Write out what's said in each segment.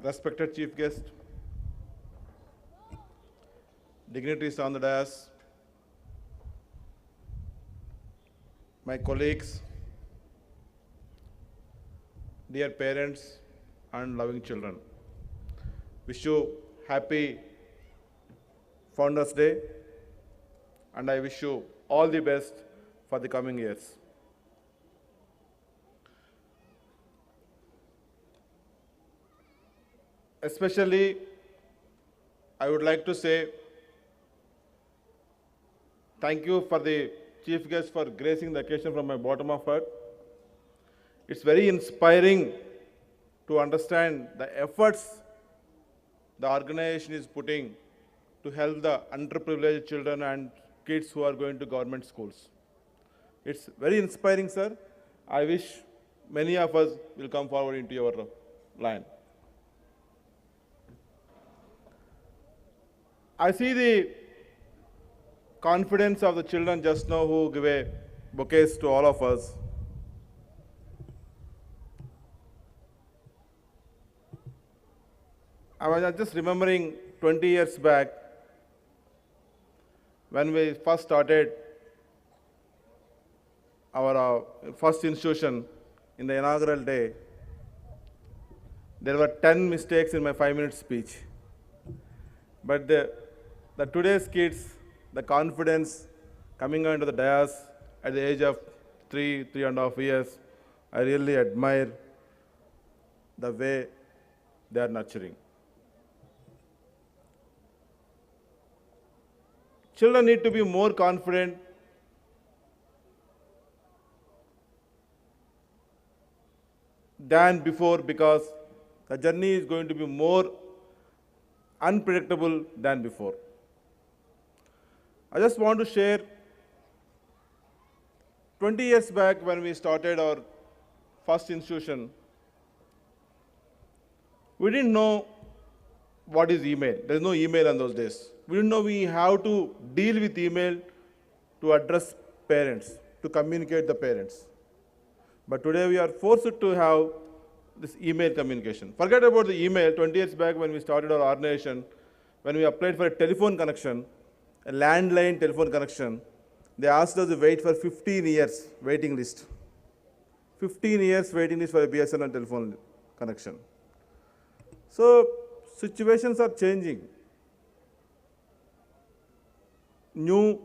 respected chief guest, dignitaries on the dais, my colleagues, dear parents and loving children. Wish you happy Founders Day, and I wish you all the best for the coming years. Especially, I would like to say thank you for the chief guest for gracing the occasion from my bottom of heart. It's very inspiring to understand the efforts the organization is putting to help the underprivileged children and kids who are going to government schools. It's very inspiring, sir. I wish many of us will come forward into your line. I see the confidence of the children just now who give a bouquets to all of us. I was just remembering 20 years back when we first started our first institution in the inaugural day. There were 10 mistakes in my 5-minute speech. But the today's kids, the confidence coming onto the dais at the age of 3.5 years, I really admire the way they are nurturing. Children need to be more confident than before because the journey is going to be more unpredictable than before. I just want to share 20 years back when we started our first institution, we didn't know what is email. There's no email on those days. We didn't know we have to deal with email to address parents, to communicate the parents. But today we are forced to have this email communication. Forget about the email. 20 years back when we started our organization, when we applied for a telephone connection, a landline telephone connection, they asked us to wait for 15 years waiting list. 15 years waiting list for a BSNL telephone connection. So situations are changing. New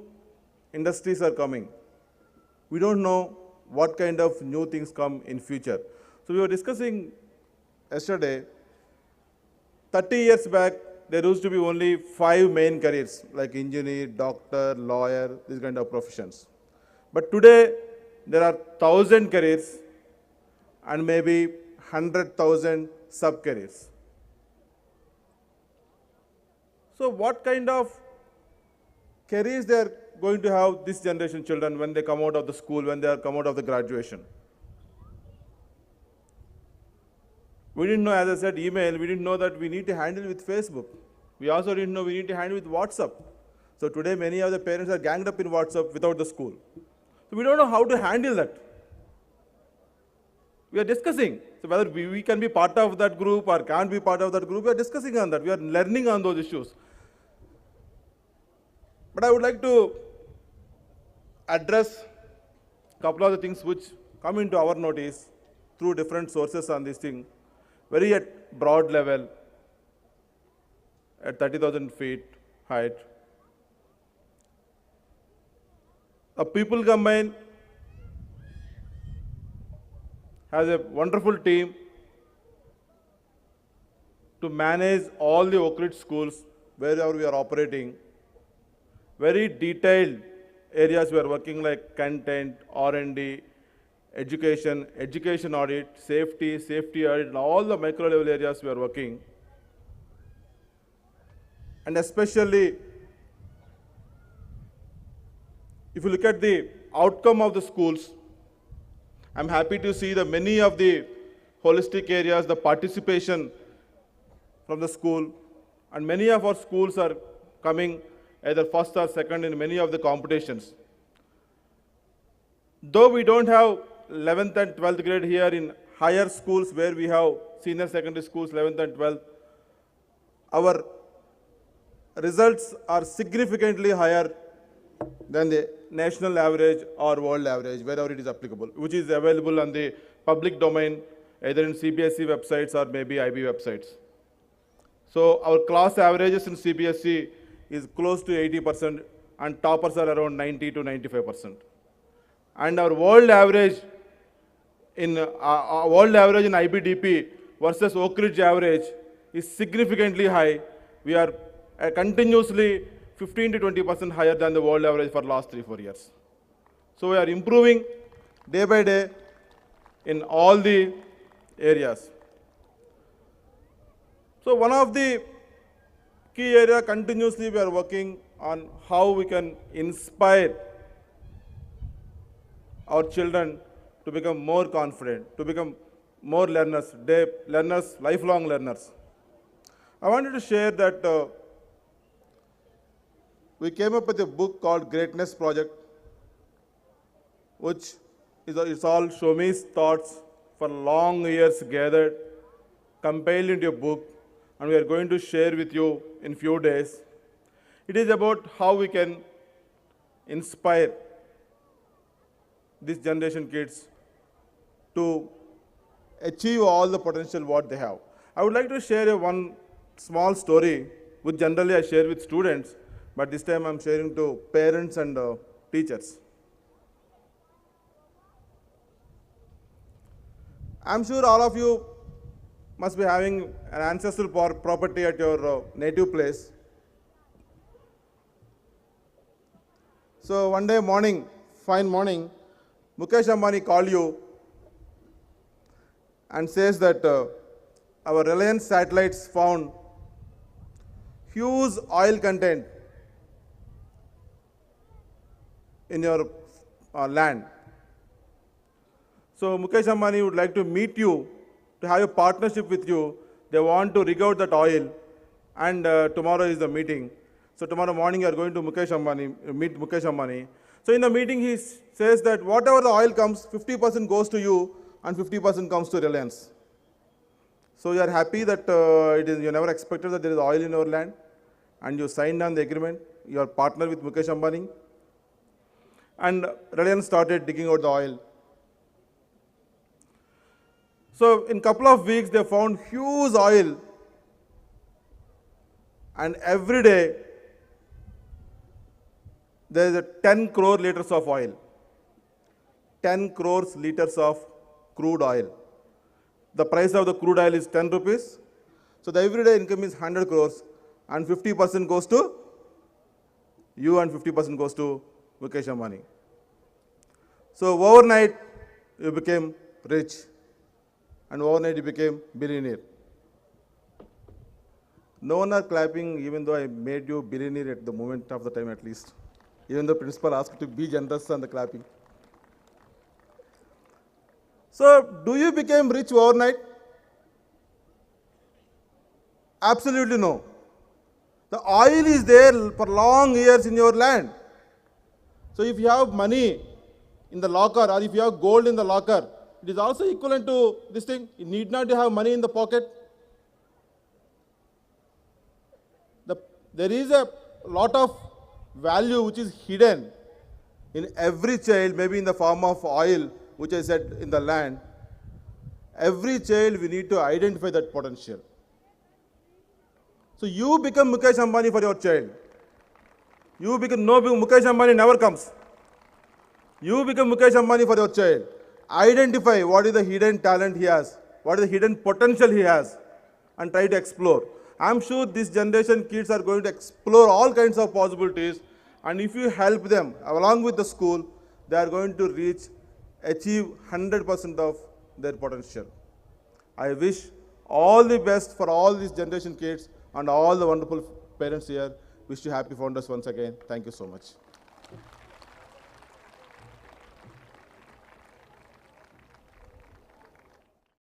industries are coming. We don't know what kind of new things come in future. So we were discussing yesterday, 30 years back, there used to be only 5 main careers, like engineer, doctor, lawyer, these kind of professions. But today, there are 1,000 careers and maybe 100,000 sub-careers. So what kind of careers they are going to have this generation children when they come out of the school, when they are come out of the graduation? We didn't know, as I said, email, we didn't know that we need to handle with Facebook. We also didn't know we need to handle with WhatsApp. So today many of the parents are ganged up in WhatsApp without the school. So we don't know how to handle that. We are discussing. So whether we can be part of that group or can't be part of that group, we are discussing on that. We are learning on those issues. But I would like to address a couple of the things which come into our notice through different sources on this thing, very at broad level, at 30,000 feet height. A people combine has a wonderful team to manage all the Oak Ridge schools wherever we are operating. Very detailed areas we are working like content, R&D, education, education audit, safety, safety audit, and all the micro level areas we are working. And especially, if you look at the outcome of the schools, I'm happy to see that many of the holistic areas, the participation from the school, and many of our schools are coming either first or second in many of the competitions. Though we don't have 11th and 12th grade here in higher schools where we have senior secondary schools, 11th and 12th, our results are significantly higher than the national average or world average, wherever it is applicable, which is available on the public domain, either in CBSE websites or maybe IB websites. So our class averages in CBSE is close to 80%, and toppers are around 90 to 95%. And our world average in IBDP versus Oak Ridge average is significantly high. We are continuously 15 to 20% higher than the world average for last 3-4 years. So we are improving day by day in all the areas. So one of the key area continuously we are working on how we can inspire our children to become more confident, to become more learners, lifelong learners. I wanted to share that we came up with a book called Greatness Project, which is all Shomi's thoughts for long years gathered, compiled into a book, and we are going to share with you in few days. It is about how we can inspire this generation kids to achieve all the potential what they have. I would like to share one small story, which generally I share with students, but this time I'm sharing to parents and teachers. I'm sure all of you must be having an ancestral property at your native place. So one day morning, fine morning, Mukesh Ambani called you and says that our Reliance satellites found huge oil content in your land. So Mukesh Ambani would like to meet you, to have a partnership with you. They want to rig out that oil, and tomorrow is the meeting. So tomorrow morning you are going to meet Mukesh Ambani. So in the meeting he says that whatever the oil comes, 50% goes to you and 50% comes to Reliance. So you are happy that you never expected that there is oil in your land, and you signed on the agreement. You are partner with Mukesh Ambani, and Reliance started digging out the oil. So in couple of weeks they found huge oil, and every day there is 10 crore liters of oil, 10 crores liters of crude oil. The price of the crude oil is 10 rupees. So the everyday income is 100 crores, and 50% goes to you and 50% goes to Mukesh Ambani. So overnight you became rich, and overnight you became billionaire. No one are clapping, even though I made you billionaire at the moment of the time at least. Even the principal asked to be generous on the clapping. So, do you become rich overnight? Absolutely no. The oil is there for long years in your land. So, if you have money in the locker, or if you have gold in the locker, it is also equivalent to this thing. You need not to have money in the pocket. There is a lot of value which is hidden in every child, maybe in the form of oil, which I said in the land. Every child, we need to identify that potential. So you become Mukesh Ambani for your child. Mukesh Ambani never comes. You become Mukesh Ambani for your child. Identify what is the hidden talent he has, what is the hidden potential he has, and try to explore. I'm sure this generation kids are going to explore all kinds of possibilities, and if you help them along with the school, they are going to achieve 100% of their potential. I wish all the best for all these generation kids and all the wonderful parents here. Wish you happy founders once again. Thank you so much.